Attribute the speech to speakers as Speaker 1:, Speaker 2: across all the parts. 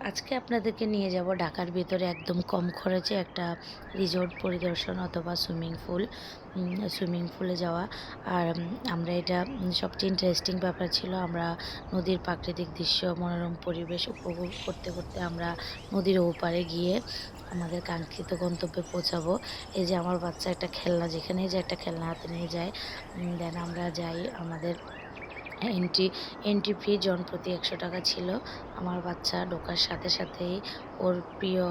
Speaker 1: আজকে আপনাদেরকে নিয়ে যাব ঢাকার ভেতরে একদম কম খরচে একটা রিসোর্ট পরিদর্শন অথবা সুইমিং পুলে যাওয়া। আর আমরা এটা সবচেয়ে ইন্টারেস্টিং ব্যাপার ছিল, আমরা নদীর প্রাকৃতিক দৃশ্য, মনোরম পরিবেশ উপভোগ করতে করতে আমরা নদীর ওপারে গিয়ে আমাদের কাঙ্ক্ষিত গন্তব্যে পৌঁছাবো। এই যে আমার বাচ্চা একটা খেলনা, যেখানেই যায় একটা খেলনা হাতে নিয়ে যায়। দেন আমরা যাই, আমাদের এন্ট্রি এন্ট্রি ফি জনপ্রতি ৳১০০ ছিল। আমার বাচ্চা ঢোকার সাথে সাথেই ওর প্রিয়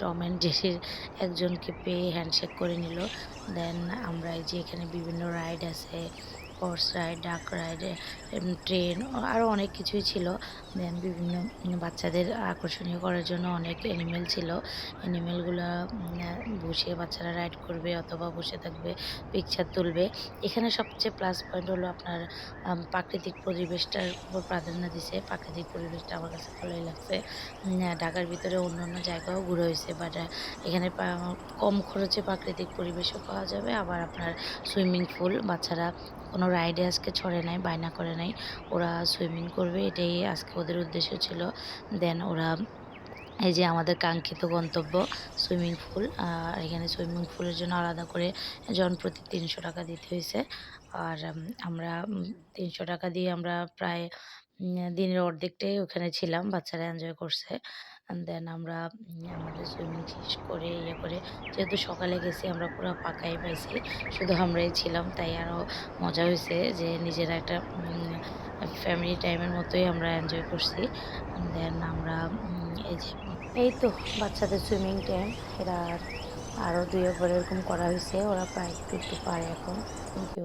Speaker 1: টম অ্যান্ড জেরির একজনকে পেয়ে হ্যান্ডশেক করে নিল। দেন আমরা এই যে এখানে বিভিন্ন রাইড আছে, হর্স রাইড, ডাক রাইড, ট্রেন, আরও অনেক কিছুই ছিল। দেন বিভিন্ন বাচ্চাদের আকর্ষণীয় করার জন্য অনেক অ্যানিমেল ছিল। অ্যানিমেলগুলা বসে বাচ্চারা রাইড করবে অথবা বসে থাকবে, পিকচার তুলবে। এখানে সবচেয়ে প্লাস পয়েন্ট হলো আপনার প্রাকৃতিক পরিবেশটার উপর প্রাধান্য দিছে। প্রাকৃতিক পরিবেশটা আমার কাছে ভালোই লাগছে। ঢাকার ভিতরে অন্যান্য জায়গাও ঘোরা হইছে, বাট এখানে কম খরচে প্রাকৃতিক পরিবেশও পাওয়া যাবে। আবার আপনার সুইমিং পুল, বাচ্চারা কোনো রাইডে আজকে চড়ে নাই, বায়না করে নাই। ওরা সুইমিং করবে, এটাই আজকে ওদের উদ্দেশ্য ছিল। দেন ওরা এই যে আমাদের কাঙ্ক্ষিত গন্তব্য সুইমিং পুল। এখানে সুইমিং পুলের জন্য আলাদা করে জনপ্রতি ৳৩০০ দিতে হয়েছে। আর আমরা ৳৩০০ দিয়ে আমরা প্রায় দিনের অর্ধেকটাই ওখানে ছিলাম। বাচ্চারা এনজয় করছে। দেন আমরা আমাদের সুইমিং শেষ করে ইয়ে করে, যেহেতু সকালে গেছি আমরা পুরা ফাঁকাই পাইছি। শুধু আমরাই ছিলাম, তাই আরও মজা হইছে যে নিজেরা একটা ফ্যামিলি টাইমের মতোই আমরা এনজয় করছি। দেন আমরা এই তো বাচ্চাদের সুইমিং টাইম, এরা আরও ২ একবার এরকম করা হইছে। ওরা প্রায় একটু পারে এখন। Thank you.